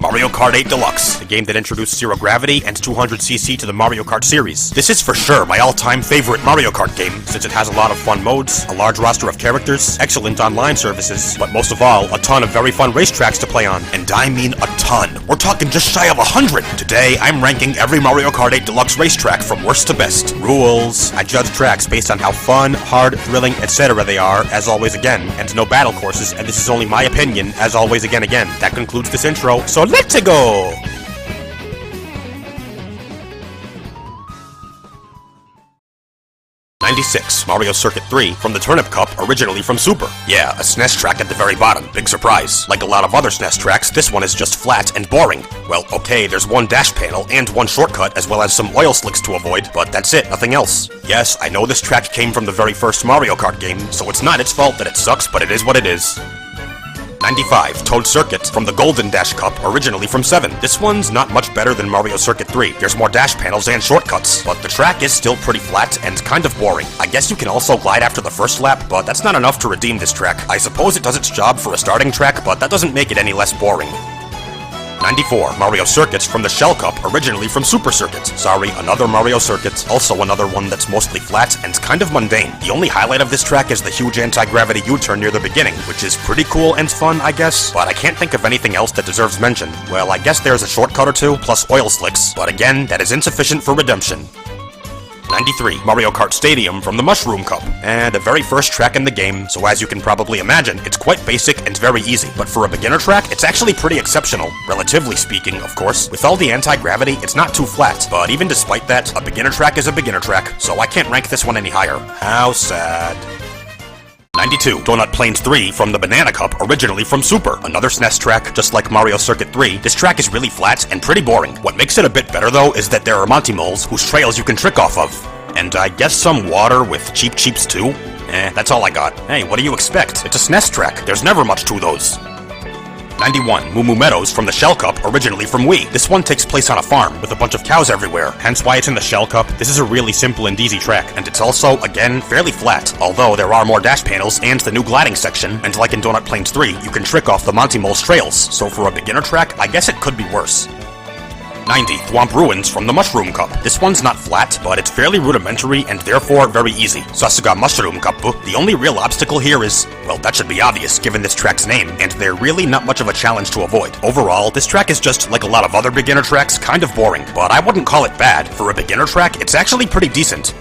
Mario Kart 8 Deluxe, the game that introduced zero gravity and 200cc to the Mario Kart series. This is for sure my all-time favorite Mario Kart game, since it has a lot of fun modes, a large roster of characters, excellent online services, but most of all, a ton of very fun racetracks to play on. And I mean a ton. We're talking just shy of 100! Today, I'm ranking every Mario Kart 8 Deluxe racetrack from worst to best. Rules: I judge tracks based on how fun, hard, thrilling, etc. they are, as always again, and no battle courses, and this is only my opinion, as always again. That concludes this intro, so let's go! '96, Mario Circuit 3, from the Turnip Cup, originally from Super. Yeah, a SNES track at the very bottom, big surprise. Like a lot of other SNES tracks, this one is just flat and boring. Well, okay, there's one dash panel and one shortcut, as well as some oil slicks to avoid, but that's it, nothing else. Yes, I know this track came from the very first Mario Kart game, so it's not its fault that it sucks, but it is what it is. '95, Toad Circuit, from the Golden Dash Cup, originally from 7. This one's not much better than Mario Circuit 3. There's more dash panels and shortcuts, but the track is still pretty flat and kind of boring. I guess you can also glide after the first lap, but that's not enough to redeem this track. I suppose it does its job for a starting track, but that doesn't make it any less boring. '94, Mario Circuit, from the Shell Cup, originally from Super Circuit. Sorry, another Mario Circuit, also another one that's mostly flat and kind of mundane. The only highlight of this track is the huge anti-gravity U-turn near the beginning, which is pretty cool and fun, I guess, but I can't think of anything else that deserves mention. Well, I guess there's a shortcut or two, plus oil slicks, but again, that is insufficient for redemption. '93, Mario Kart Stadium, from the Mushroom Cup, and the very first track in the game, so as you can probably imagine, it's quite basic and very easy. But for a beginner track, it's actually pretty exceptional, relatively speaking, of course. With all the anti-gravity, it's not too flat, but even despite that, a beginner track is a beginner track, so I can't rank this one any higher. How sad. '92, Donut Plains 3, from the Banana Cup, originally from Super. Another SNES track, just like Mario Circuit 3. This track is really flat and pretty boring. What makes it a bit better though is that there are Monty Moles whose trails you can trick off of. And I guess some water with Cheep Cheeps too? That's all I got. Hey, what do you expect? It's a SNES track. There's never much to those. '91, Moo Moo Meadows, from the Shell Cup, originally from Wii. This one takes place on a farm, with a bunch of cows everywhere, hence why it's in the Shell Cup. This is a really simple and easy track, and it's also, again, fairly flat, although there are more dash panels and the new gliding section, and like in Donut Plains 3, you can trick off the Monty Mole's trails, so for a beginner track, I guess it could be worse. '90, Thwomp Ruins, from the Mushroom Cup. This one's not flat, but it's fairly rudimentary and therefore very easy. Sasuga Mushroom Cup. The only real obstacle here is, well, that should be obvious given this track's name, and they're really not much of a challenge to avoid. Overall, this track is just, like a lot of other beginner tracks, kind of boring, but I wouldn't call it bad. For a beginner track, it's actually pretty decent.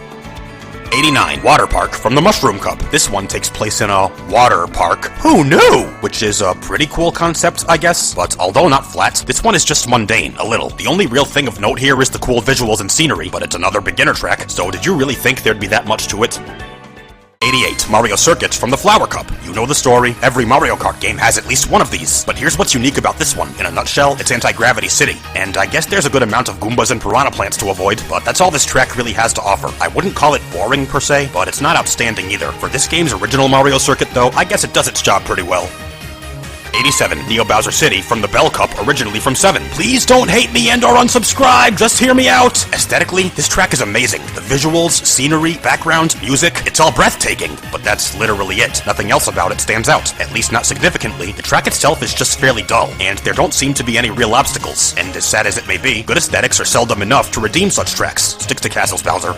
'89, Water Park, from the Mushroom Cup. This one takes place in a water park. Who knew? Which is a pretty cool concept, I guess, but although not flat, this one is just mundane, a little. The only real thing of note here is the cool visuals and scenery, but it's another beginner track, so did you really think there'd be that much to it? '88, Mario Circuit, from the Flower Cup. You know the story, every Mario Kart game has at least one of these, but here's what's unique about this one. In a nutshell, it's Anti-Gravity City, and I guess there's a good amount of Goombas and Piranha Plants to avoid, but that's all this track really has to offer. I wouldn't call it boring per se, but it's not outstanding either. For this game's original Mario Circuit though, I guess it does its job pretty well. '87, Neo Bowser City, from the Bell Cup, originally from 7. Please don't hate me and or unsubscribe, just hear me out! Aesthetically, this track is amazing. The visuals, scenery, background, music, it's all breathtaking. But that's literally it. Nothing else about it stands out, at least not significantly. The track itself is just fairly dull, and there don't seem to be any real obstacles. And as sad as it may be, good aesthetics are seldom enough to redeem such tracks. Stick to castles, Bowser.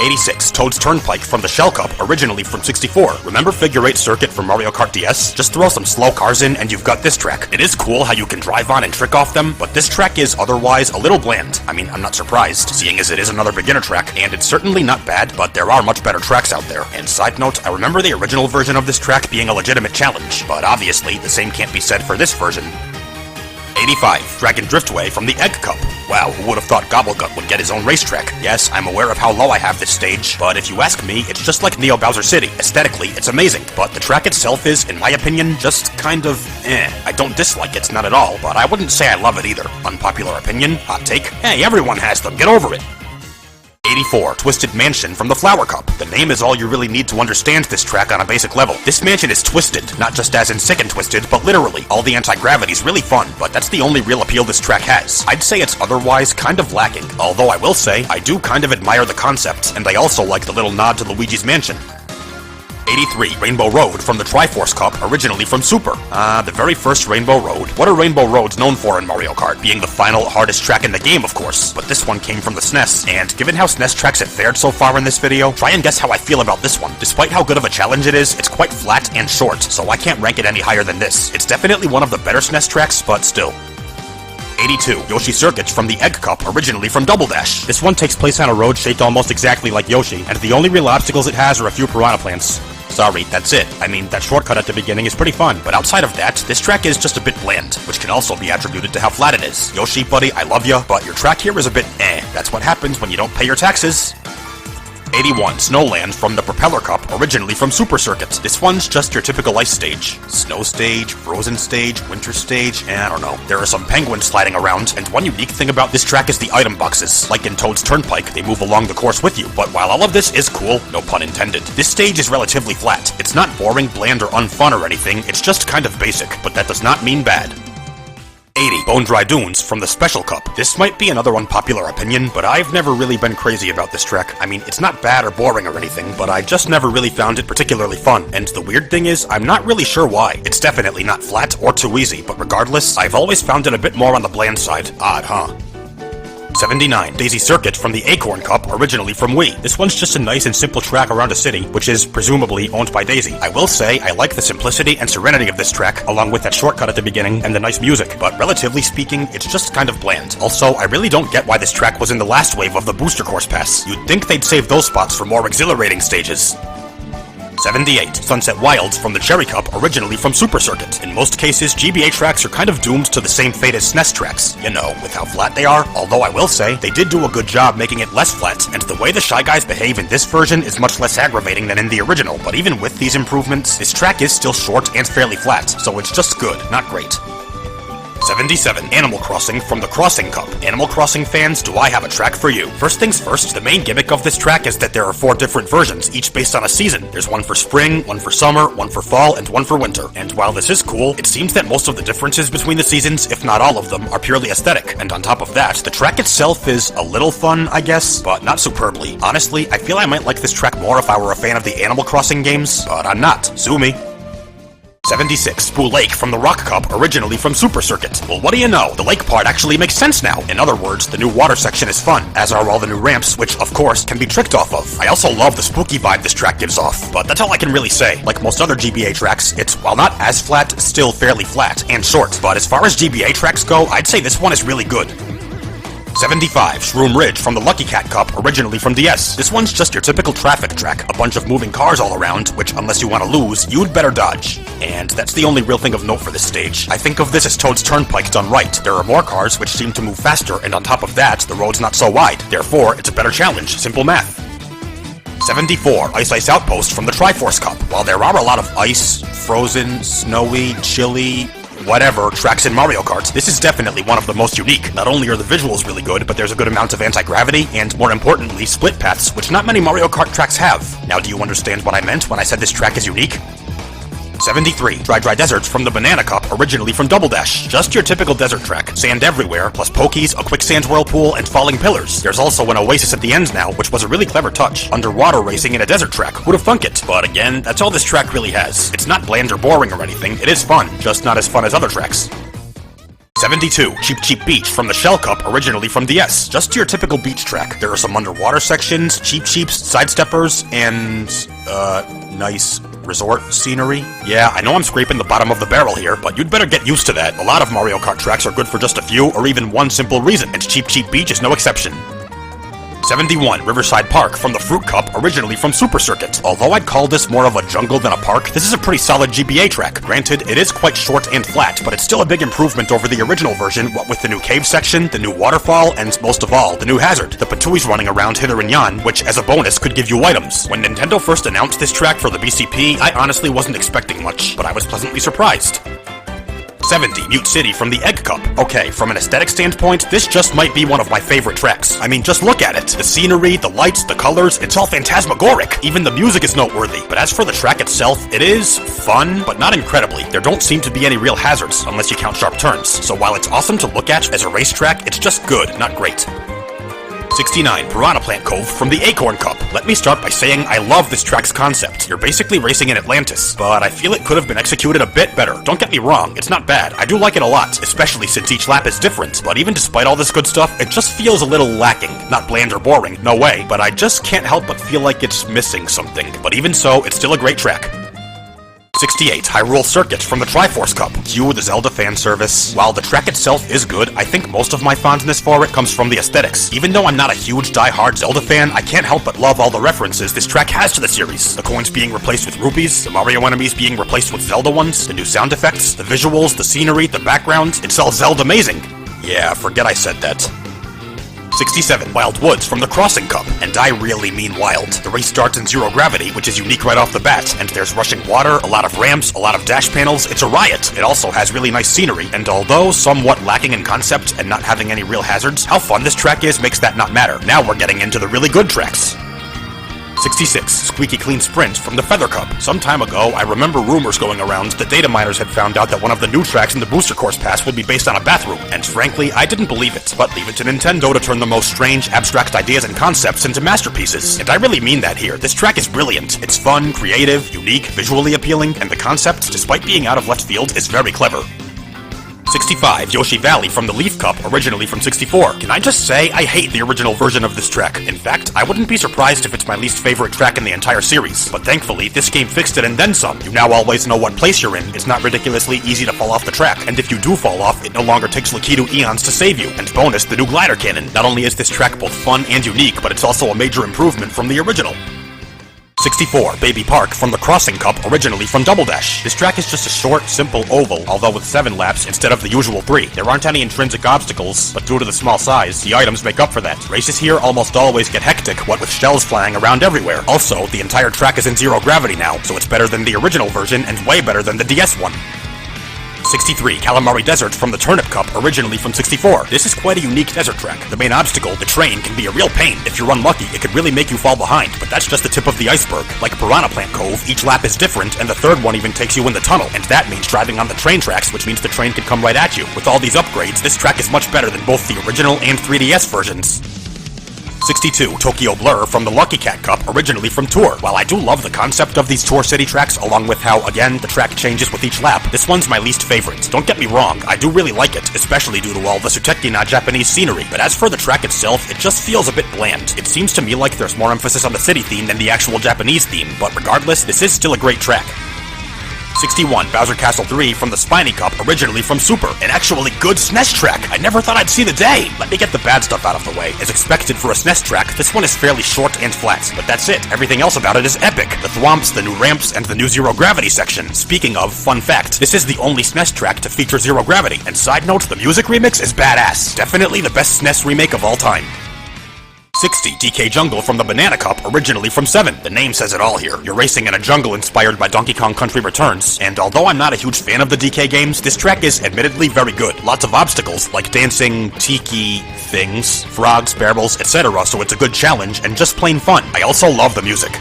'86, Toad's Turnpike, from the Shell Cup, originally from 64. Remember Figure 8 Circuit from Mario Kart DS? Just throw some slow cars in and you've got this track. It is cool how you can drive on and trick off them, but this track is otherwise a little bland. I mean, I'm not surprised, seeing as it is another beginner track, and it's certainly not bad, but there are much better tracks out there. And side note, I remember the original version of this track being a legitimate challenge, but obviously the same can't be said for this version. '85, Dragon Driftway, from the Egg Cup. Wow, who would have thought Gobblegut would get his own racetrack? Yes, I'm aware of how low I have this stage, but if you ask me, it's just like Neo Bowser City. Aesthetically, it's amazing, but the track itself is, in my opinion, just kind of I don't dislike it, not at all, but I wouldn't say I love it either. Unpopular opinion, hot take, hey, everyone has them, get over it. '84, Twisted Mansion, from the Flower Cup. The name is all you really need to understand this track on a basic level. This mansion is twisted, not just as in sick and twisted, but literally. All the anti-gravity's really fun, but that's the only real appeal this track has. I'd say it's otherwise kind of lacking, although I will say, I do kind of admire the concept, and I also like the little nod to Luigi's Mansion. 83, Rainbow Road from the Triforce Cup, originally from Super. The very first Rainbow Road. What are Rainbow Roads known for in Mario Kart? Being the final, hardest track in the game, of course. But this one came from the SNES, and given how SNES tracks have fared so far in this video, try and guess how I feel about this one. Despite how good of a challenge it is, it's quite flat and short, so I can't rank it any higher than this. It's definitely one of the better SNES tracks, but still. 82, Yoshi Circuit from the Egg Cup, originally from Double Dash. This one takes place on a road shaped almost exactly like Yoshi, and the only real obstacles it has are a few piranha plants. Sorry, that's it. I mean, that shortcut at the beginning is pretty fun, but outside of that, this track is just a bit bland, which can also be attributed to how flat it is. Yoshi, buddy, I love ya, but your track here is a bit eh. That's what happens when you don't pay your taxes. 81, Snowland from the Propeller Cup, originally from Super Circuit. This one's just your typical ice stage. Snow stage, frozen stage, winter stage, I don't know. There are some penguins sliding around, and one unique thing about this track is the item boxes. Like in Toad's Turnpike, they move along the course with you, but while all of this is cool, no pun intended, this stage is relatively flat. It's not boring, bland, or unfun or anything, it's just kind of basic, but that does not mean bad. 80, Bone Dry Dunes from the Special Cup. This might be another unpopular opinion, but I've never really been crazy about this track. I mean, it's not bad or boring or anything, but I just never really found it particularly fun. And the weird thing is, I'm not really sure why. It's definitely not flat or too easy, but regardless, I've always found it a bit more on the bland side. Odd, huh? 79, Daisy Circuit from the Acorn Cup, originally from Wii. This one's just a nice and simple track around a city, which is presumably owned by Daisy. I will say, I like the simplicity and serenity of this track, along with that shortcut at the beginning and the nice music, but relatively speaking, it's just kind of bland. Also, I really don't get why this track was in the last wave of the Booster Course Pass. You'd think they'd save those spots for more exhilarating stages. 78, Sunset Wilds from the Cherry Cup, originally from Super Circuit. In most cases, GBA tracks are kind of doomed to the same fate as SNES tracks, you know, with how flat they are, although I will say, they did do a good job making it less flat, and the way the Shy Guys behave in this version is much less aggravating than in the original, but even with these improvements, this track is still short and fairly flat, so it's just good, not great. 77, Animal Crossing from the Crossing Cup. Animal Crossing fans, do I have a track for you? First things first, the main gimmick of this track is that there are 4 different versions, each based on a season. There's one for spring, one for summer, one for fall, and one for winter. And while this is cool, it seems that most of the differences between the seasons, if not all of them, are purely aesthetic. And on top of that, the track itself is a little fun, I guess, but not superbly. Honestly, I feel I might like this track more if I were a fan of the Animal Crossing games, but I'm not. Sue me. 76, Spoo Lake from the Rock Cup, originally from Super Circuit. Well, what do you know? The lake part actually makes sense now. In other words, the new water section is fun, as are all the new ramps, which, of course, can be tricked off of. I also love the spooky vibe this track gives off, but that's all I can really say. Like most other GBA tracks, it's, while not as flat, still fairly flat and short. But as far as GBA tracks go, I'd say this one is really good. 75, Shroom Ridge from the Lucky Cat Cup, originally from DS. This one's just your typical traffic track, a bunch of moving cars all around, which, unless you want to lose, you'd better dodge. And that's the only real thing of note for this stage. I think of this as Toad's Turnpike done right. There are more cars which seem to move faster, and on top of that, the road's not so wide. Therefore, it's a better challenge. Simple math. 74, Ice Ice Outpost from the Triforce Cup. While there are a lot of ice, frozen, snowy, chilly, whatever tracks in Mario Kart, this is definitely one of the most unique. Not only are the visuals really good, but there's a good amount of anti-gravity, and more importantly, split paths, which not many Mario Kart tracks have. Now, do you understand what I meant when I said this track is unique? 73, Dry Dry Desert from the Banana Cup, originally from Double Dash. Just your typical desert track. Sand everywhere, plus pokies, a quicksand whirlpool, and falling pillars. There's also an oasis at the end now, which was a really clever touch. Underwater racing in a desert track. Who'd have thunk it? But again, that's all this track really has. It's not bland or boring or anything, it is fun, just not as fun as other tracks. 72, Cheap Cheap Beach from the Shell Cup, originally from DS. Just your typical beach track. There are some underwater sections, Cheap Cheeps, sidesteppers, and, nice resort scenery. Yeah, I know I'm scraping the bottom of the barrel here, but you'd better get used to that. A lot of Mario Kart tracks are good for just a few, or even one simple reason, and Cheap Cheap Beach is no exception. 71, Riverside Park from the Fruit Cup, originally from Super Circuit. Although I'd call this more of a jungle than a park, this is a pretty solid GBA track. Granted, it is quite short and flat, but it's still a big improvement over the original version, what with the new cave section, the new waterfall, and most of all, the new hazard, the Patuis running around hither and yon, which as a bonus could give you items. When Nintendo first announced this track for the BCP, I honestly wasn't expecting much, but I was pleasantly surprised. 70, Mute City from the Egg Cup. Okay, from an aesthetic standpoint, this just might be one of my favorite tracks. I mean, just look at it. The scenery, the lights, the colors, it's all phantasmagoric. Even the music is noteworthy. But as for the track itself, it is fun, but not incredibly. There don't seem to be any real hazards, unless you count sharp turns. So while it's awesome to look at as a racetrack, it's just good, not great. 69, Piranha Plant Cove from the Acorn Cup. Let me start by saying I love this track's concept. You're basically racing in Atlantis, but I feel it could have been executed a bit better. Don't get me wrong, it's not bad. I do like it a lot, especially since each lap is different, but even despite all this good stuff, it just feels a little lacking. Not bland or boring, no way, but I just can't help but feel like it's missing something. But even so, it's still a great track. 68, Hyrule Circuit from the Triforce Cup. Cue the Zelda fan service. While the track itself is good, I think most of my fondness for it comes from the aesthetics. Even though I'm not a huge die-hard Zelda fan, I can't help but love all the references this track has to the series. The coins being replaced with rupees, the Mario enemies being replaced with Zelda ones, the new sound effects, the visuals, the scenery, the background. It's all Zelda amazing. Yeah, forget I said that. 67, Wild Woods from the Crossing Cup, and I really mean wild. The race starts in zero gravity, which is unique right off the bat, and there's rushing water, a lot of ramps, a lot of dash panels. It's a riot. It also has really nice scenery, and although somewhat lacking in concept and not having any real hazards, how fun this track is makes that not matter. Now we're getting into the really good tracks. 66, Squeaky Clean Sprint from the Feather Cup. Some time ago, I remember rumors going around that data miners had found out that one of the new tracks in the Booster Course Pass would be based on a bathroom, and frankly, I didn't believe it. But leave it to Nintendo to turn the most strange, abstract ideas and concepts into masterpieces. And I really mean that here. This track is brilliant. It's fun, creative, unique, visually appealing, and the concept, despite being out of left field, is very clever. 65, Yoshi Valley from the Leaf Cup, originally from 64. Can I just say, I hate the original version of this track. In fact, I wouldn't be surprised if it's my least favorite track in the entire series. But thankfully, this game fixed it and then some. You now always know what place you're in. It's not ridiculously easy to fall off the track. And if you do fall off, it no longer takes Lakitu eons to save you. And bonus, the new glider cannon. Not only is this track both fun and unique, but it's also a major improvement from the original. 64, Baby Park from the Crossing Cup, originally from Double Dash. This track is just a short, simple oval, although with 7 laps instead of the usual 3. There aren't any intrinsic obstacles, but due to the small size, the items make up for that. Races here almost always get hectic, what with shells flying around everywhere. Also, the entire track is in zero gravity now, so it's better than the original version and way better than the DS one. 63, Kalimari Desert from the Turnip Cup, originally from 64. This is quite a unique desert track. The main obstacle, the train, can be a real pain. If you're unlucky, it could really make you fall behind, but that's just the tip of the iceberg. Like Piranha Plant Cove, each lap is different, and the third one even takes you in the tunnel, and that means driving on the train tracks, which means the train can come right at you. With all these upgrades, this track is much better than both the original and 3DS versions. 62, Tokyo Blur from the Lucky Cat Cup, originally from Tour. While I do love the concept of these Tour City tracks, along with how, again, the track changes with each lap, this one's my least favorite. Don't get me wrong, I do really like it, especially due to all the Sutekina Japanese scenery, but as for the track itself, it just feels a bit bland. It seems to me like there's more emphasis on the city theme than the actual Japanese theme, but regardless, this is still a great track. 61, Bowser Castle 3 from the Spiny Cup, originally from Super. An actually good SNES track. I never thought I'd see the day. Let me get the bad stuff out of the way. As expected for a SNES track, this one is fairly short and flat, but that's it. Everything else about it is epic. The thwomps, the new ramps, and the new zero gravity section. Speaking of, fun fact, this is the only SNES track to feature zero gravity. And side note, the music remix is badass. Definitely the best SNES remake of all time. 60, DK Jungle from the Banana Cup, originally from 7. The name says it all here. You're racing in a jungle inspired by Donkey Kong Country Returns, and although I'm not a huge fan of the DK games, this track is admittedly very good. Lots of obstacles, like dancing, tiki things, frogs, barrels, etc., so it's a good challenge, and just plain fun. I also love the music.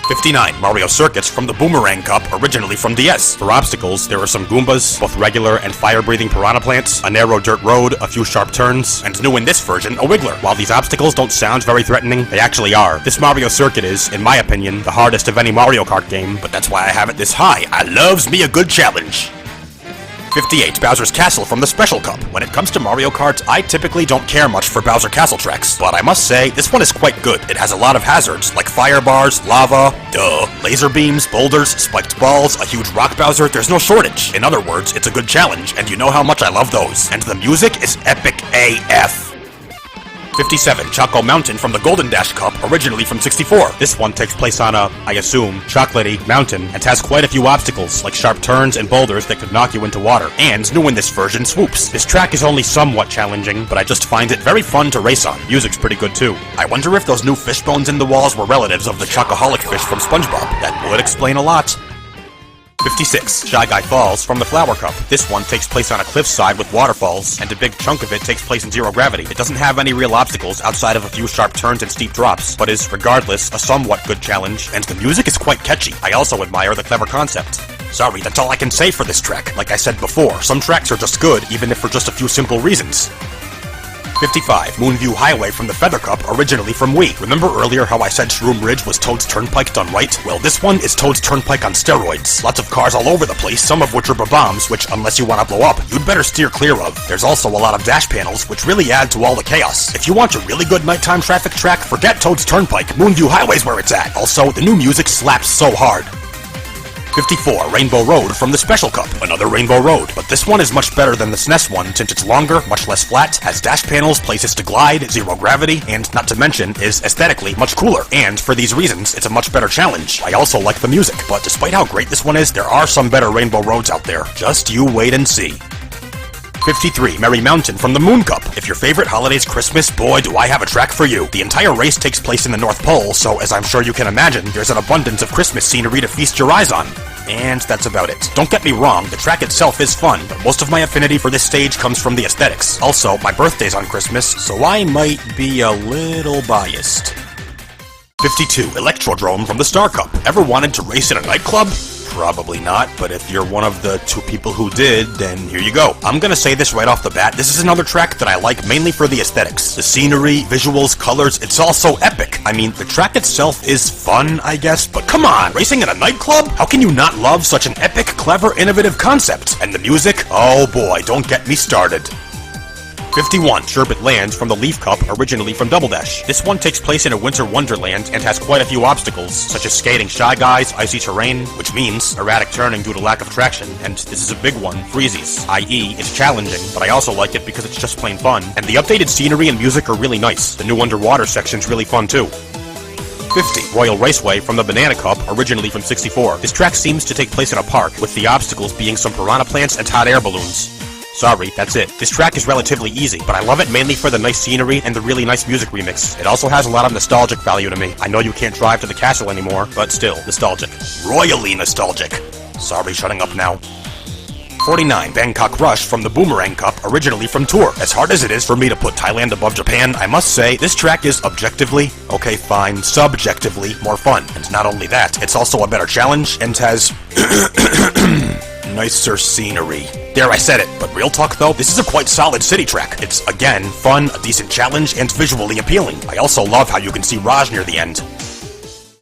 59, Mario Circuits from the Boomerang Cup, originally from DS. For obstacles, there are some Goombas, both regular and fire-breathing piranha plants, a narrow dirt road, a few sharp turns, and new in this version, a Wiggler. While these obstacles don't sound very threatening, they actually are. This Mario Circuit is, in my opinion, the hardest of any Mario Kart game, but that's why I have it this high. I loves me a good challenge. 58, Bowser's Castle from the Special Cup. When it comes to Mario Kart, I typically don't care much for Bowser Castle tracks, but I must say, this one is quite good. It has a lot of hazards, like fire bars, lava, laser beams, boulders, spiked balls, a huge rock Bowser, there's no shortage. In other words, it's a good challenge, and you know how much I love those. And the music is epic AF. 57, Choco Mountain from the Golden Dash Cup, originally from 64. This one takes place on a, I assume, chocolatey mountain, and has quite a few obstacles, like sharp turns and boulders that could knock you into water. And, new in this version, swoops. This track is only somewhat challenging, but I just find it very fun to race on. Music's pretty good too. I wonder if those new fish bones in the walls were relatives of the chocoholic fish from SpongeBob. That would explain a lot. 56, Shy Guy Falls from the Flower Cup. This one takes place on a cliffside with waterfalls, and a big chunk of it takes place in zero gravity. It doesn't have any real obstacles outside of a few sharp turns and steep drops, but is, regardless, a somewhat good challenge, and the music is quite catchy. I also admire the clever concept. Sorry, that's all I can say for this track. Like I said before, some tracks are just good, even if for just a few simple reasons. 55. Moonview Highway from the Feather Cup, originally from Wii. Remember earlier how I said Shroom Ridge was Toad's Turnpike done right? Well, this one is Toad's Turnpike on steroids. Lots of cars all over the place, some of which are bombs, which, unless you want to blow up, you'd better steer clear of. There's also a lot of dash panels, which really add to all the chaos. If you want a really good nighttime traffic track, forget Toad's Turnpike. Moonview Highway's where it's at. Also, the new music slaps so hard. 54. Rainbow Road from the Special Cup, another Rainbow Road, but this one is much better than the SNES one since it's longer, much less flat, has dash panels, places to glide, zero gravity, and not to mention is aesthetically much cooler, and for these reasons, it's a much better challenge. I also like the music, but despite how great this one is, there are some better Rainbow Roads out there. Just you wait and see. 53. Merry Mountain from the Moon Cup. If your favorite holiday's Christmas, boy do I have a track for you. The entire race takes place in the North Pole, so as I'm sure you can imagine, there's an abundance of Christmas scenery to feast your eyes on. And that's about it. Don't get me wrong, the track itself is fun, but most of my affinity for this stage comes from the aesthetics. Also, my birthday's on Christmas, so I might be a little biased. 52. Electrodrome from the Star Cup. Ever wanted to race in a nightclub? Probably not, but if you're one of the 2 people who did, then here you go. I'm gonna say this right off the bat, this is another track that I like mainly for the aesthetics. The scenery, visuals, colors, it's all so epic. I mean, the track itself is fun, I guess, but come on, racing in a nightclub? How can you not love such an epic, clever, innovative concept? And the music? Oh boy, don't get me started. 51. Sherbet Land from the Leaf Cup, originally from Double Dash. This one takes place in a winter wonderland and has quite a few obstacles, such as skating Shy Guys, icy terrain, which means erratic turning due to lack of traction, and this is a big one, freezies, i.e. it's challenging, but I also like it because it's just plain fun, and the updated scenery and music are really nice. The new underwater section's really fun too. 50. Royal Raceway from the Banana Cup, originally from 64. This track seems to take place in a park, with the obstacles being some piranha plants and hot air balloons. Sorry, that's it. This track is relatively easy, but I love it mainly for the nice scenery and the really nice music remix. It also has a lot of nostalgic value to me. I know you can't drive to the castle anymore, but still, nostalgic. Royally nostalgic. Sorry, shutting up now. 49. Bangkok Rush from the Boomerang Cup, originally from Tour. As hard as it is for me to put Thailand above Japan, I must say, this track is objectively, okay fine, subjectively, more fun. And not only that, it's also a better challenge, and has nicer scenery. There, I said it, but real talk though, this is a quite solid city track. It's, again, fun, a decent challenge, and visually appealing. I also love how you can see Raj near the end.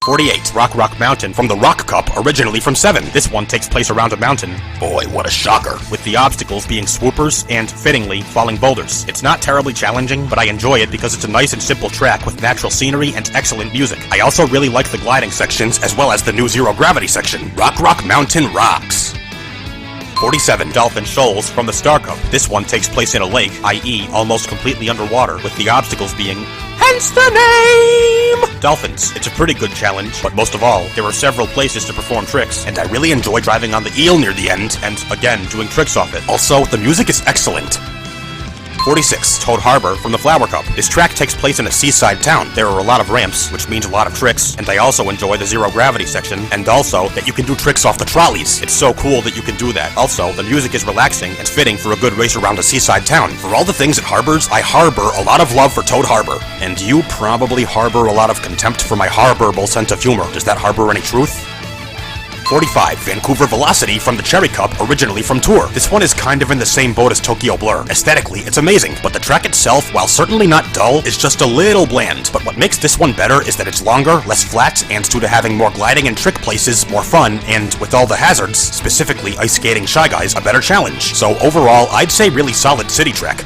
48. Rock Mountain from the Rock Cup, originally from 7. This one takes place around a mountain. Boy, what a shocker. With the obstacles being swoopers and, fittingly, falling boulders. It's not terribly challenging, but I enjoy it because it's a nice and simple track with natural scenery and excellent music. I also really like the gliding sections, as well as the new zero gravity section. Rock Mountain rocks. 47. Dolphin Shoals from the Star Cup. This one takes place in a lake, i.e. almost completely underwater, with the obstacles being, hence the name, dolphins. It's a pretty good challenge, but most of all, there are several places to perform tricks, and I really enjoy driving on the eel near the end, and again, doing tricks off it. Also, the music is excellent. 46. Toad Harbor from the Flower Cup. This track takes place in a seaside town. There are a lot of ramps, which means a lot of tricks, and I also enjoy the zero gravity section, and also that you can do tricks off the trolleys. It's so cool that you can do that. Also, the music is relaxing and fitting for a good race around a seaside town. For all the things it harbors, I harbor a lot of love for Toad Harbor. And you probably harbor a lot of contempt for my harborable sense of humor. Does that harbor any truth? 45. Vancouver Velocity from the Cherry Cup, originally from Tour. This one is kind of in the same boat as Tokyo Blur. Aesthetically, it's amazing, but the track itself, while certainly not dull, is just a little bland. But what makes this one better is that it's longer, less flat, and due to having more gliding and trick places, more fun, and with all the hazards, specifically ice skating Shy Guys, a better challenge. So overall, I'd say really solid city track.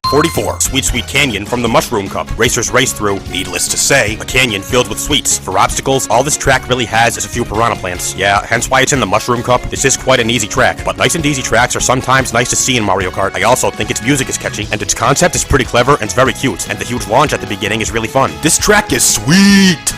44. Sweet Canyon from the Mushroom Cup. Racers race through, needless to say, a canyon filled with sweets. For obstacles, all this track really has is a few piranha plants. Yeah, hence why it's in the Mushroom Cup. This is quite an easy track, but nice and easy tracks are sometimes nice to see in Mario Kart. I also think its music is catchy, and its concept is pretty clever and it's very cute, and the huge launch at the beginning is really fun. This track is sweet!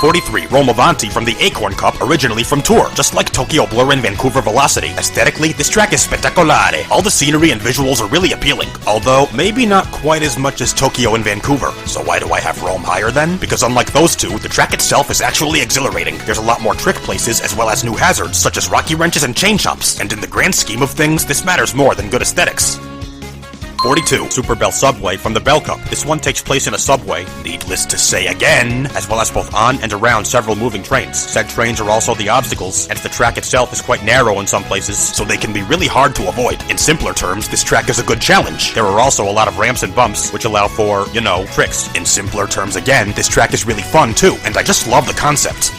43. Rome Avanti from the Acorn Cup, originally from Tour. Just like Tokyo Blur and Vancouver Velocity. Aesthetically, this track is spettacolare. All the scenery and visuals are really appealing, although maybe not quite as much as Tokyo and Vancouver. So why do I have Rome higher then? Because unlike those two, the track itself is actually exhilarating. There's a lot more trick places as well as new hazards, such as rocky wrenches and chain chomps, and in the grand scheme of things, this matters more than good aesthetics. 42. Super Bell Subway from the Bell Cup. This one takes place in a subway, needless to say again, as well as both on and around several moving trains. Said trains are also the obstacles, and the track itself is quite narrow in some places, so they can be really hard to avoid. In simpler terms, this track is a good challenge. There are also a lot of ramps and bumps, which allow for, you know, tricks. In simpler terms again, this track is really fun too, and I just love the concept.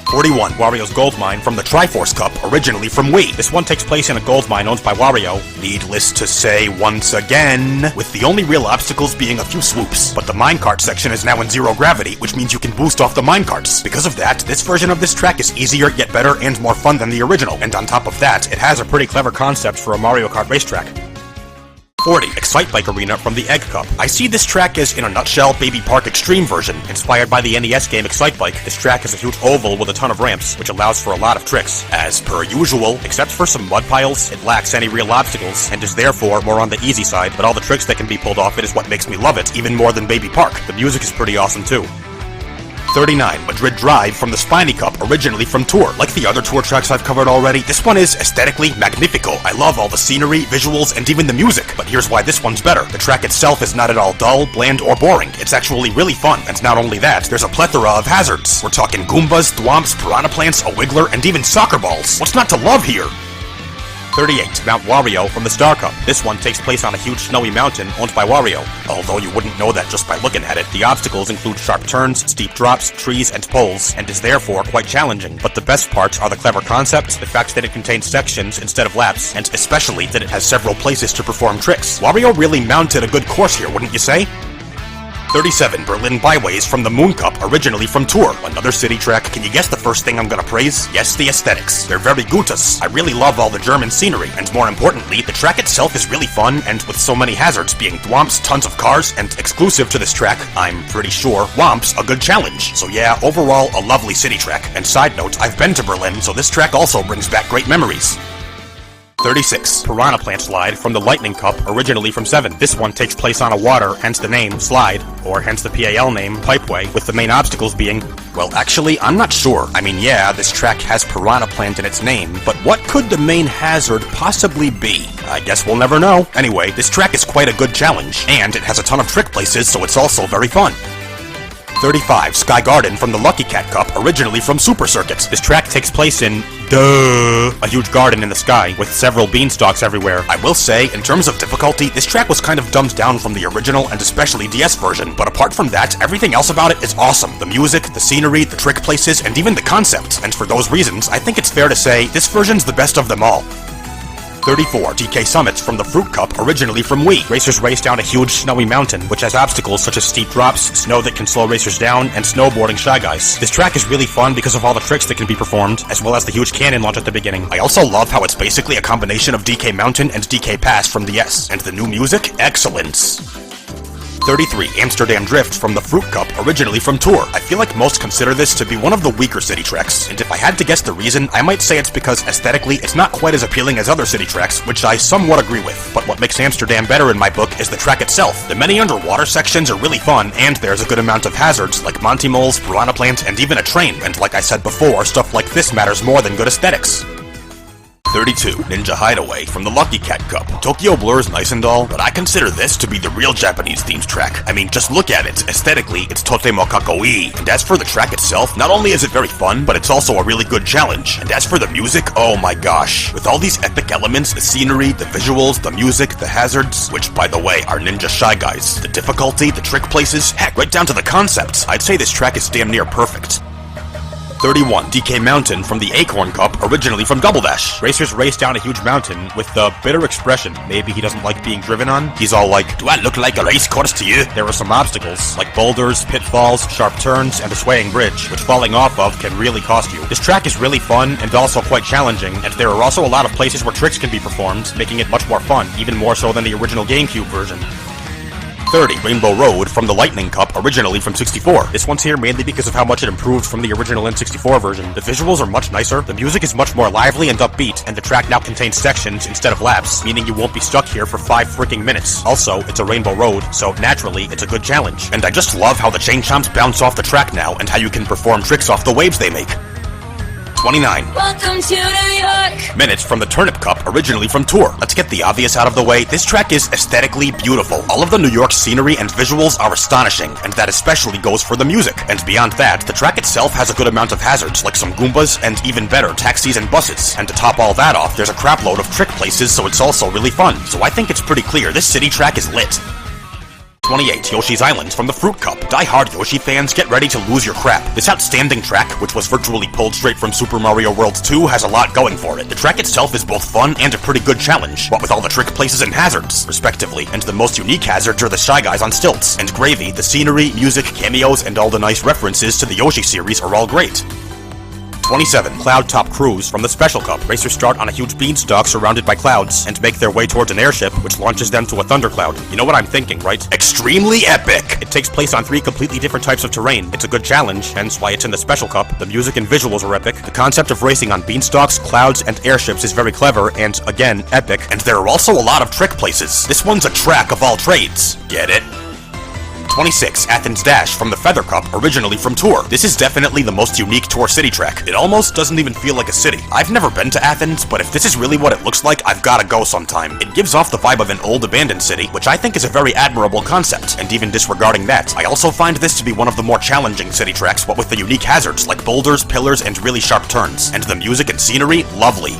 41. Wario's Gold Mine from the Triforce Cup, originally from Wii. This one takes place in a gold mine owned by Wario, needless to say once again, with the only real obstacles being a few swoops. But the minecart section is now in zero gravity, which means you can boost off the minecarts. Because of that, this version of this track is easier, yet better, and more fun than the original. And on top of that, it has a pretty clever concept for a Mario Kart racetrack. 40. Excite Bike Arena from the Egg Cup. I see this track as, in a nutshell, Baby Park Extreme version. Inspired by the NES game Excite Bike, this track is a huge oval with a ton of ramps, which allows for a lot of tricks. As per usual, except for some mud piles, it lacks any real obstacles, and is therefore more on the easy side, but all the tricks that can be pulled off it is what makes me love it, even more than Baby Park. The music is pretty awesome too. 39. Madrid Drive from the Spiny Cup, originally from Tour. Like the other Tour tracks I've covered already, this one is aesthetically magnifico. I love all the scenery, visuals, and even the music. But here's why this one's better. The track itself is not at all dull, bland, or boring. It's actually really fun. And not only that, there's a plethora of hazards. We're talking Goombas, Thwomps, Piranha Plants, a Wiggler, and even soccer balls. What's not to love here? 38. Mount Wario from the Star Cup. This one takes place on a huge snowy mountain owned by Wario. Although you wouldn't know that just by looking at it, the obstacles include sharp turns, steep drops, trees, and poles, and is therefore quite challenging. But the best parts are the clever concepts, the fact that it contains sections instead of laps, and especially that it has several places to perform tricks. Wario really mounted a good course here, wouldn't you say? 37. Berlin Byways from the Moon Cup, originally from Tour. Another city track. Can you guess the first thing I'm gonna praise? Yes, the aesthetics. They're very gutes. I really love all the German scenery, and more importantly, the track itself is really fun, and with so many hazards being thwomps, tons of cars, and exclusive to this track, I'm pretty sure, whomps, a good challenge. So yeah, overall, a lovely city track. And side note, I've been to Berlin, so this track also brings back great memories. 36. Piranha Plant Slide from the Lightning Cup, originally from 7. This one takes place on a water, hence the name, Slide, or hence the PAL name, Pipeway, with the main obstacles being, well, actually, I'm not sure. I mean, yeah, this track has Piranha Plant in its name, but what could the main hazard possibly be? I guess we'll never know. Anyway, this track is quite a good challenge, and it has a ton of trick places, so it's also very fun. 35. Sky Garden from the Lucky Cat Cup, originally from Super Circuits. This track takes place in, a huge garden in the sky, with several beanstalks everywhere. I will say, in terms of difficulty, this track was kind of dumbed down from the original and especially DS version, but apart from that, everything else about it is awesome. The music, the scenery, the trick places, and even the concept. And for those reasons, I think it's fair to say, this version's the best of them all. 34. DK Summit from the Fruit Cup, originally from Wii. Racers race down a huge snowy mountain, which has obstacles such as steep drops, snow that can slow racers down, and snowboarding Shy Guys. This track is really fun because of all the tricks that can be performed, as well as the huge cannon launch at the beginning. I also love how it's basically a combination of DK Mountain and DK Pass from the S. And the new music? Excellence. 33. Amsterdam Drift from the Fruit Cup, originally from Tour. I feel like most consider this to be one of the weaker city tracks, and if I had to guess the reason, I might say it's because aesthetically it's not quite as appealing as other city tracks, which I somewhat agree with. But what makes Amsterdam better in my book is the track itself. The many underwater sections are really fun, and there's a good amount of hazards like Monty Moles, Piranha Plant, and even a train, and like I said before, stuff like this matters more than good aesthetics. 32. Ninja Hideaway from the Lucky Cat Cup. Tokyo Blur's nice and all, but I consider this to be the real Japanese themes track. I mean, just look at it. Aesthetically, it's totemo kakoi. And as for the track itself, not only is it very fun, but it's also a really good challenge. And as for the music, oh my gosh. With all these epic elements, the scenery, the visuals, the music, the hazards, which by the way are Ninja Shy Guys, the difficulty, the trick places, heck, right down to the concepts, I'd say this track is damn near perfect. 31. DK Mountain from the Acorn Cup, originally from Double Dash. Racers race down a huge mountain with the bitter expression, maybe he doesn't like being driven on. He's all like, do I look like a race course to you? There are some obstacles, like boulders, pitfalls, sharp turns, and a swaying bridge, which falling off of can really cost you. This track is really fun and also quite challenging, and there are also a lot of places where tricks can be performed, making it much more fun, even more so than the original GameCube version. 30. Rainbow Road from the Lightning Cup, originally from 64. This one's here mainly because of how much it improved from the original N64 version. The visuals are much nicer, the music is much more lively and upbeat, and the track now contains sections instead of laps, meaning you won't be stuck here for 5 freaking minutes. Also, it's a Rainbow Road, so naturally, it's a good challenge. And I just love how the chain chomps bounce off the track now, and how you can perform tricks off the waves they make. 29. Welcome to New York. Minutes from the Turnip Cup, originally from Tour. Let's get the obvious out of the way. This track is aesthetically beautiful. All of the New York scenery and visuals are astonishing, and that especially goes for the music. And beyond that, the track itself has a good amount of hazards, like some Goombas, and even better, taxis and buses. And to top all that off, there's a crapload of trick places, so it's also really fun. So I think it's pretty clear this city track is lit. 28. Yoshi's Island from the Fruit Cup. Die-hard Yoshi fans, get ready to lose your crap. This outstanding track, which was virtually pulled straight from Super Mario World 2, has a lot going for it. The track itself is both fun and a pretty good challenge, what with all the trick places and hazards, respectively. And the most unique hazards are the Shy Guys on stilts. And gravy, the scenery, music, cameos, and all the nice references to the Yoshi series are all great. 27. Cloud Top Cruise from the Special Cup. Racers start on a huge beanstalk surrounded by clouds and make their way towards an airship, which launches them to a thundercloud. You know what I'm thinking, right? Extremely epic! It takes place on 3 completely different types of terrain. It's a good challenge, hence why it's in the Special Cup. The music and visuals are epic. The concept of racing on beanstalks, clouds, and airships is very clever and, again, epic. And there are also a lot of trick places. This one's a track of all trades. Get it? 26. Athens Dash from the Feather Cup, originally from Tour. This is definitely the most unique Tour city track. It almost doesn't even feel like a city. I've never been to Athens, but if this is really what it looks like, I've gotta go sometime. It gives off the vibe of an old abandoned city, which I think is a very admirable concept, and even disregarding that, I also find this to be one of the more challenging city tracks, what with the unique hazards like boulders, pillars, and really sharp turns. And the music and scenery, lovely.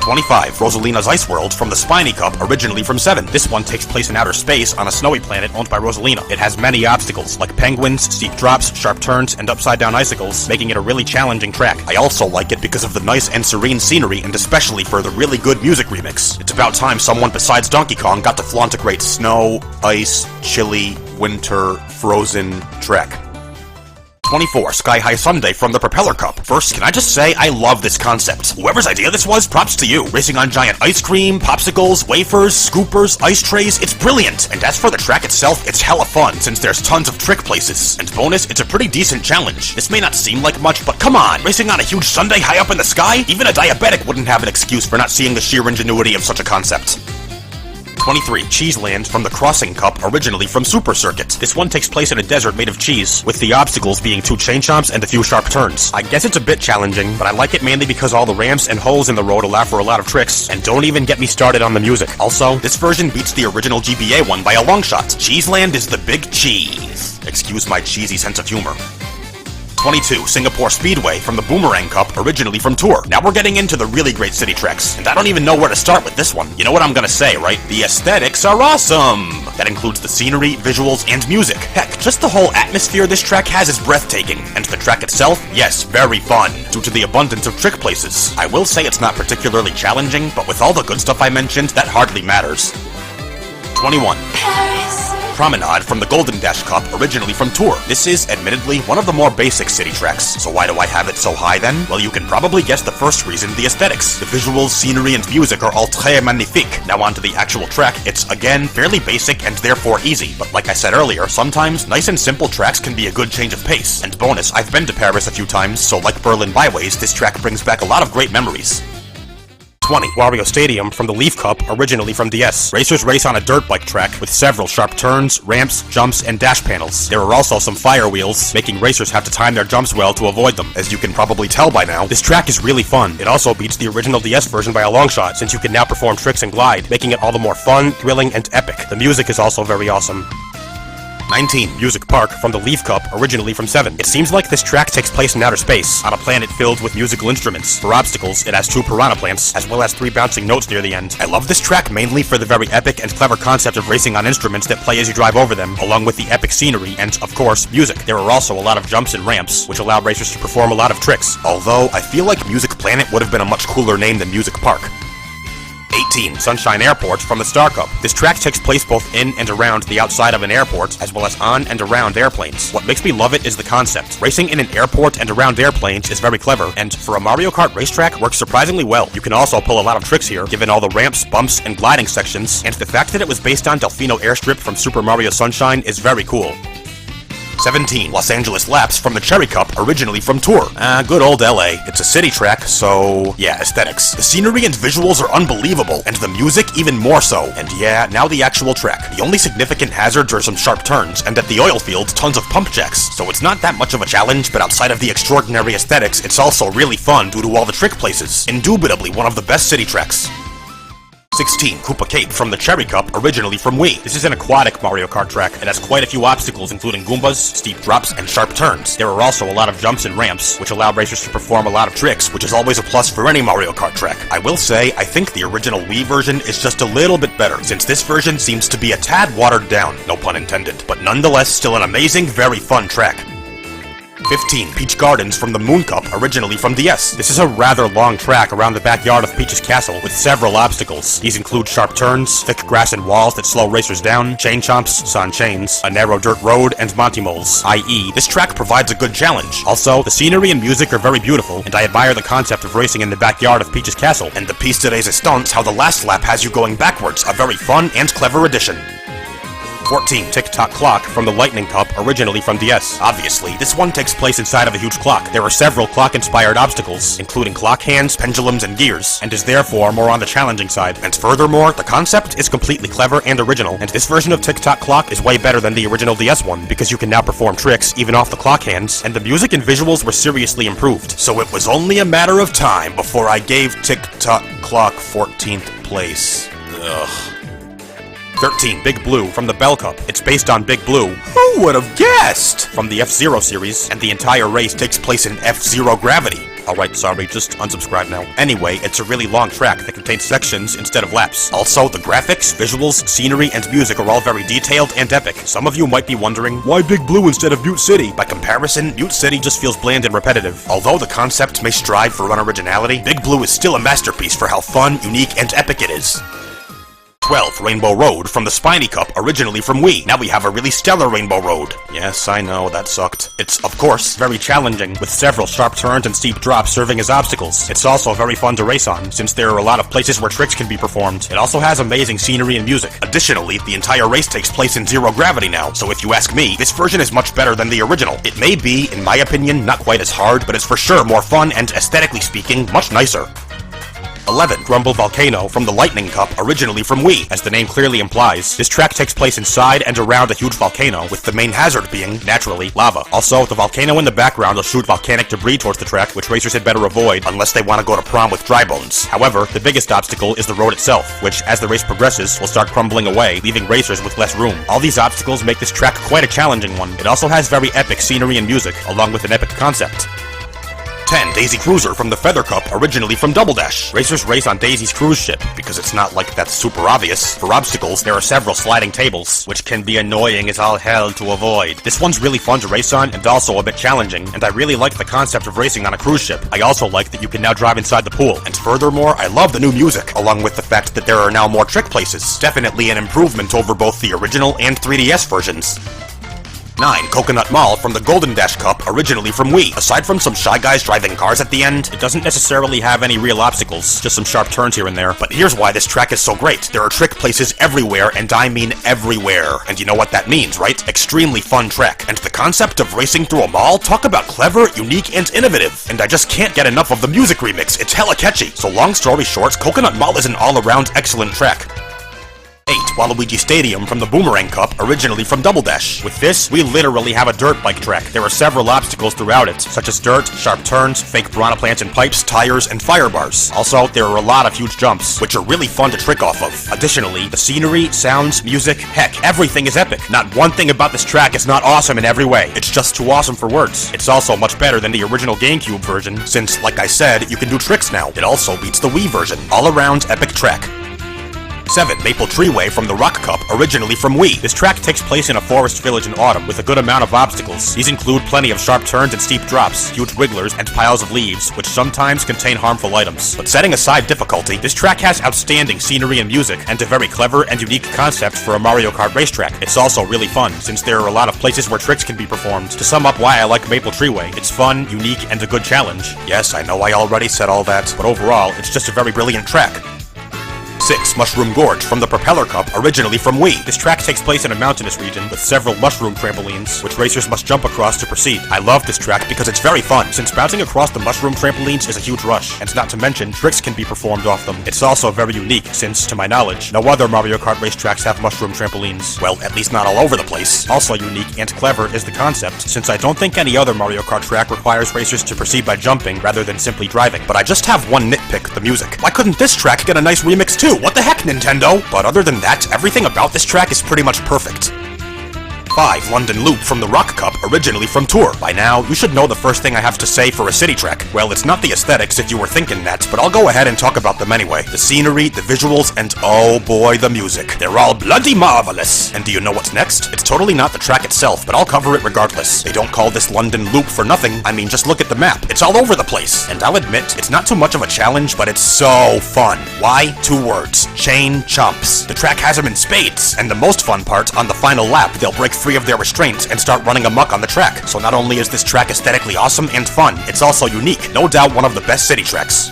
25. Rosalina's Ice World from the Spiny Cup, originally from 7. This one takes place in outer space on a snowy planet owned by Rosalina. It has many obstacles, like penguins, steep drops, sharp turns, and upside-down icicles, making it a really challenging track. I also like it because of the nice and serene scenery, and especially for the really good music remix. It's about time someone besides Donkey Kong got to flaunt a great snow, ice, chilly, winter, frozen track. 24. Sky High Sundae from the Propeller Cup. First, can I just say, I love this concept. Whoever's idea this was, props to you. Racing on giant ice cream, popsicles, wafers, scoopers, ice trays, it's brilliant. And as for the track itself, it's hella fun, since there's tons of trick places. And bonus, it's a pretty decent challenge. This may not seem like much, but come on, racing on a huge sundae high up in the sky? Even a diabetic wouldn't have an excuse for not seeing the sheer ingenuity of such a concept. 23. Cheese Land from the Crossing Cup, originally from Super Circuit. This one takes place in a desert made of cheese, with the obstacles being 2 chain chomps and a few sharp turns. I guess it's a bit challenging, but I like it mainly because all the ramps and holes in the road allow for a lot of tricks, and don't even get me started on the music. Also, this version beats the original GBA one by a long shot. Cheese Land is the big cheese. Excuse my cheesy sense of humor. 22. Singapore Speedway from the Boomerang Cup, originally from Tour. Now we're getting into the really great city tracks, and I don't even know where to start with this one. You know what I'm gonna say, right? The aesthetics are awesome! That includes the scenery, visuals, and music. Heck, just the whole atmosphere this track has is breathtaking, and the track itself, yes, very fun, due to the abundance of trick places. I will say it's not particularly challenging, but with all the good stuff I mentioned, that hardly matters. 21. Paris. Promenade from the Golden Dash Cup, originally from Tour. This is, admittedly, one of the more basic city tracks. So why do I have it so high then? Well, you can probably guess the first reason, the aesthetics. The visuals, scenery, and music are all très magnifique. Now on to the actual track. It's, again, fairly basic and therefore easy. But like I said earlier, sometimes nice and simple tracks can be a good change of pace. And bonus, I've been to Paris a few times, so like Berlin Byways, this track brings back a lot of great memories. 20. Wario Stadium from the Leaf Cup, originally from DS. Racers race on a dirt bike track with several sharp turns, ramps, jumps, and dash panels. There are also some fire wheels, making racers have to time their jumps well to avoid them. As you can probably tell by now, this track is really fun. It also beats the original DS version by a long shot, since you can now perform tricks and glide, making it all the more fun, thrilling, and epic. The music is also very awesome. 19. Music Park from the Leaf Cup, originally from 7. It seems like this track takes place in outer space, on a planet filled with musical instruments. For obstacles, it has 2 piranha plants, as well as 3 bouncing notes near the end. I love this track mainly for the very epic and clever concept of racing on instruments that play as you drive over them, along with the epic scenery and, of course, music. There are also a lot of jumps and ramps, which allow racers to perform a lot of tricks. Although, I feel like Music Planet would have been a much cooler name than Music Park. 18. Sunshine Airport from the Star Cup. This track takes place both in and around the outside of an airport, as well as on and around airplanes. What makes me love it is the concept. Racing in an airport and around airplanes is very clever, and for a Mario Kart racetrack, works surprisingly well. You can also pull a lot of tricks here, given all the ramps, bumps, and gliding sections, and the fact that it was based on Delfino Airstrip from Super Mario Sunshine is very cool. 17. Los Angeles Laps from the Cherry Cup, originally from Tour. Good old LA. It's a city track, so yeah, aesthetics. The scenery and visuals are unbelievable, and the music even more so. And yeah, now the actual track. The only significant hazards are some sharp turns, and at the oil fields, tons of pump jacks. So it's not that much of a challenge, but outside of the extraordinary aesthetics, it's also really fun due to all the trick places. Indubitably one of the best city tracks. 16. Koopa Cape from the Cherry Cup, originally from Wii. This is an aquatic Mario Kart track. It has quite a few obstacles, including Goombas, steep drops, and sharp turns. There are also a lot of jumps and ramps, which allow racers to perform a lot of tricks, which is always a plus for any Mario Kart track. I will say, I think the original Wii version is just a little bit better, since this version seems to be a tad watered down, no pun intended, but nonetheless still an amazing, very fun track. 15. Peach Gardens from the Moon Cup, originally from DS. This is a rather long track around the backyard of Peach's castle with several obstacles. These include sharp turns, thick grass and walls that slow racers down, chain chomps, San Chains, a narrow dirt road, and Monty Moles, i.e. this track provides a good challenge. Also, the scenery and music are very beautiful, and I admire the concept of racing in the backyard of Peach's castle, and the piece de resistance how the last lap has you going backwards, a very fun and clever addition. 14. Tick-Tock Clock from the Lightning Cup, originally from DS. Obviously, this one takes place inside of a huge clock. There are several clock-inspired obstacles, including clock hands, pendulums, and gears, and is therefore more on the challenging side. And furthermore, the concept is completely clever and original, and this version of Tick-Tock Clock is way better than the original DS one, because you can now perform tricks even off the clock hands, and the music and visuals were seriously improved. So it was only a matter of time before I gave Tick-Tock Clock 14th place. Ugh. 13. Big Blue from the Bell Cup. It's based on Big Blue. Who would have guessed? From the F-Zero series, and the entire race takes place in F-Zero gravity. Alright, sorry, just unsubscribe now. Anyway, it's a really long track that contains sections instead of laps. Also, the graphics, visuals, scenery, and music are all very detailed and epic. Some of you might be wondering, why Big Blue instead of Mute City? By comparison, Mute City just feels bland and repetitive. Although the concept may strive for unoriginality, Big Blue is still a masterpiece for how fun, unique, and epic it is. 12. Rainbow Road from the Spiny Cup, originally from Wii. Now we have a really stellar Rainbow Road. Yes, I know, that sucked. It's, of course, very challenging, with several sharp turns and steep drops serving as obstacles. It's also very fun to race on, since there are a lot of places where tricks can be performed. It also has amazing scenery and music. Additionally, the entire race takes place in zero gravity now, so if you ask me, this version is much better than the original. It may be, in my opinion, not quite as hard, but it's for sure more fun and, aesthetically speaking, much nicer. 11. Grumble Volcano from the Lightning Cup, originally from Wii. As the name clearly implies, this track takes place inside and around a huge volcano, with the main hazard being, naturally, lava. Also, the volcano in the background will shoot volcanic debris towards the track, which racers had better avoid unless they want to go to prom with dry bones. However, the biggest obstacle is the road itself, which, as the race progresses, will start crumbling away, leaving racers with less room. All these obstacles make this track quite a challenging one. It also has very epic scenery and music, along with an epic concept. 10. Daisy Cruiser from the Feather Cup, originally from Double Dash. Racers race on Daisy's cruise ship, because it's not like that's super obvious. For obstacles, there are several sliding tables, which can be annoying as all hell to avoid. This one's really fun to race on, and also a bit challenging, and I really like the concept of racing on a cruise ship. I also like that you can now drive inside the pool, and furthermore, I love the new music, along with the fact that there are now more trick places. Definitely an improvement over both the original and 3DS versions. 9. Coconut Mall from the Golden Dash Cup, originally from Wii. Aside from some shy guys driving cars at the end, it doesn't necessarily have any real obstacles, just some sharp turns here and there. But here's why this track is so great. There are trick places everywhere, and I mean everywhere. And you know what that means, right? Extremely fun track. And the concept of racing through a mall, talk about clever, unique, and innovative. And I just can't get enough of the music remix. It's hella catchy. So long story short, Coconut Mall is an all-around excellent track. 8. Waluigi Stadium from the Boomerang Cup, originally from Double Dash. With this, we literally have a dirt bike track. There are several obstacles throughout it, such as dirt, sharp turns, fake piranha plants and pipes, tires, and fire bars. Also, there are a lot of huge jumps, which are really fun to trick off of. Additionally, the scenery, sounds, music, heck, everything is epic. Not one thing about this track is not awesome in every way. It's just too awesome for words. It's also much better than the original GameCube version, since, like I said, you can do tricks now. It also beats the Wii version. All around epic track. 7. Maple Treeway from the Rock Cup, originally from Wii. This track takes place in a forest village in autumn, with a good amount of obstacles. These include plenty of sharp turns and steep drops, huge wigglers, and piles of leaves, which sometimes contain harmful items. But setting aside difficulty, this track has outstanding scenery and music, and a very clever and unique concept for a Mario Kart racetrack. It's also really fun, since there are a lot of places where tricks can be performed. To sum up why I like Maple Treeway, it's fun, unique, and a good challenge. Yes, I know I already said all that, but overall, it's just a very brilliant track. 6. Mushroom Gorge from the Propeller Cup, originally from Wii. This track takes place in a mountainous region with several mushroom trampolines, which racers must jump across to proceed. I love this track because it's very fun, since bouncing across the mushroom trampolines is a huge rush, and not to mention, tricks can be performed off them. It's also very unique, since, to my knowledge, no other Mario Kart race tracks have mushroom trampolines. Well, at least not all over the place. Also unique and clever is the concept, since I don't think any other Mario Kart track requires racers to proceed by jumping rather than simply driving. But I just have one nitpick, the music. Why couldn't this track get a nice remix too? What the heck, Nintendo? But other than that, everything about this track is pretty much perfect. 5. London Loop from the Rock Cup, originally from Tour. By now, you should know the first thing I have to say for a city track. Well, it's not the aesthetics if you were thinking that, but I'll go ahead and talk about them anyway. The scenery, the visuals, and oh boy, the music. They're all bloody marvelous. And do you know what's next? It's totally not the track itself, but I'll cover it regardless. They don't call this London Loop for nothing. I mean, just look at the map. It's all over the place. And I'll admit, it's not too much of a challenge, but it's so fun. Why? 2 words. Chain chomps. The track has them in spades, and the most fun part, on the final lap, they'll break free of their restraints and start running amok on the track. So not only is this track aesthetically awesome and fun, it's also unique. No doubt one of the best city tracks.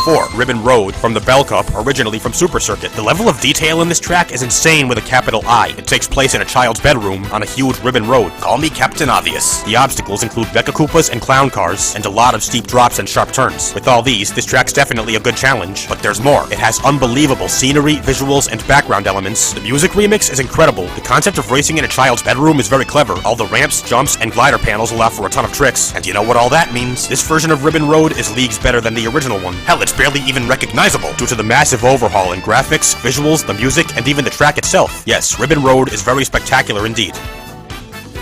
4. Ribbon Road from the Bell Cup, originally from Super Circuit. The level of detail in this track is insane with a capital I. It takes place in a child's bedroom on a huge ribbon road. Call me Captain Obvious. The obstacles include Mecha Koopas and clown cars, and a lot of steep drops and sharp turns. With all these, this track's definitely a good challenge, but there's more. It has unbelievable scenery, visuals, and background elements. The music remix is incredible. The concept of racing in a child's bedroom is very clever. All the ramps, jumps, and glider panels allow for a ton of tricks. And you know what all that means? This version of Ribbon Road is leagues better than the original one. Hell, it's barely even recognizable due to the massive overhaul in graphics, visuals, the music, and even the track itself. Yes, Ribbon Road is very spectacular indeed.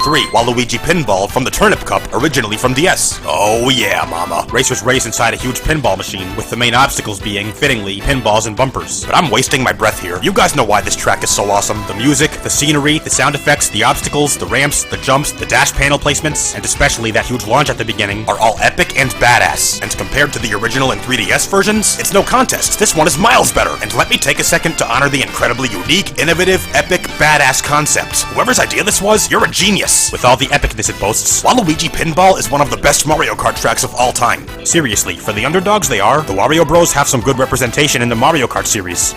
3. Waluigi Pinball from the Turnip Cup, originally from DS. Oh yeah, mama. Racers race inside a huge pinball machine, with the main obstacles being, fittingly, pinballs and bumpers. But I'm wasting my breath here. You guys know why this track is so awesome. The music, the scenery, the sound effects, the obstacles, the ramps, the jumps, the dash panel placements, and especially that huge launch at the beginning, are all epic and badass. And compared to the original and 3DS versions, it's no contest. This one is miles better. And let me take a second to honor the incredibly unique, innovative, epic, badass concept. Whoever's idea this was, you're a genius. With all the epicness it boasts, Waluigi Pinball is one of the best Mario Kart tracks of all time. Seriously, for the underdogs they are, the Wario Bros have some good representation in the Mario Kart series.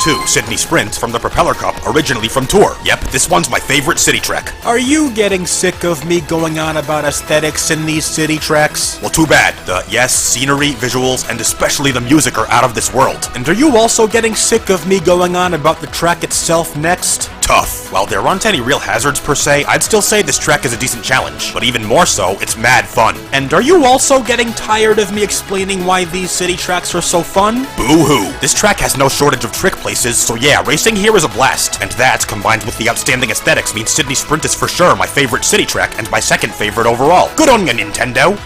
2. Sydney Sprint from the Propeller Cup, originally from Tour. Yep, this one's my favorite city track. Are you getting sick of me going on about aesthetics in these city tracks? Well, too bad. The, yes, scenery, visuals, and especially the music are out of this world. And are you also getting sick of me going on about the track itself next? Tough. While there aren't any real hazards per se, I'd still say this track is a decent challenge. But even more so, it's mad fun. And are you also getting tired of me explaining why these city tracks are so fun? Boo-hoo. This track has no shortage of trick places, so yeah, racing here is a blast. And that, combined with the outstanding aesthetics, means Sydney Sprint is for sure my favorite city track and my second favorite overall. Good on ya, Nintendo!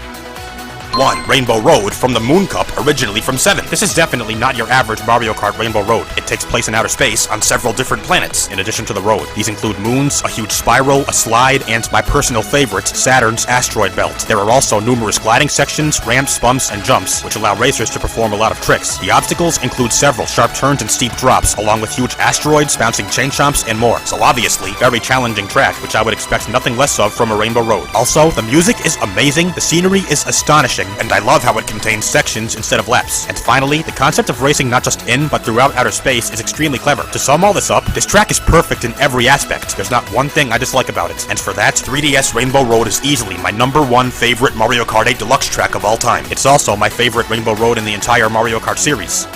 1. Rainbow Road from the Moon Cup, originally from 7. This is definitely not your average Mario Kart Rainbow Road. It takes place in outer space on several different planets, in addition to the road. These include moons, a huge spiral, a slide, and my personal favorite, Saturn's asteroid belt. There are also numerous gliding sections, ramps, bumps, and jumps, which allow racers to perform a lot of tricks. The obstacles include several sharp turns and steep drops, along with huge asteroids, bouncing chain chomps, and more. So obviously, very challenging track, which I would expect nothing less of from a Rainbow Road. Also, the music is amazing, the scenery is astonishing, and I love how it contains sections instead of laps. And finally, the concept of racing not just in, but throughout outer space is extremely clever. To sum all this up, this track is perfect in every aspect. There's not one thing I dislike about it. And for that, 3DS Rainbow Road is easily my #1 favorite Mario Kart 8 Deluxe track of all time. It's also my favorite Rainbow Road in the entire Mario Kart series.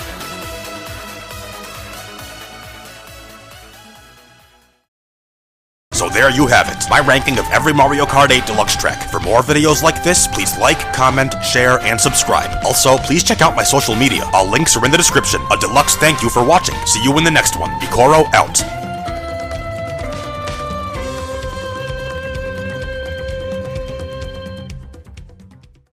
So there you have it, my ranking of every Mario Kart 8 Deluxe track. For more videos like this, please like, comment, share, and subscribe. Also, please check out my social media. All links are in the description. A deluxe thank you for watching. See you in the next one. Mikoro out.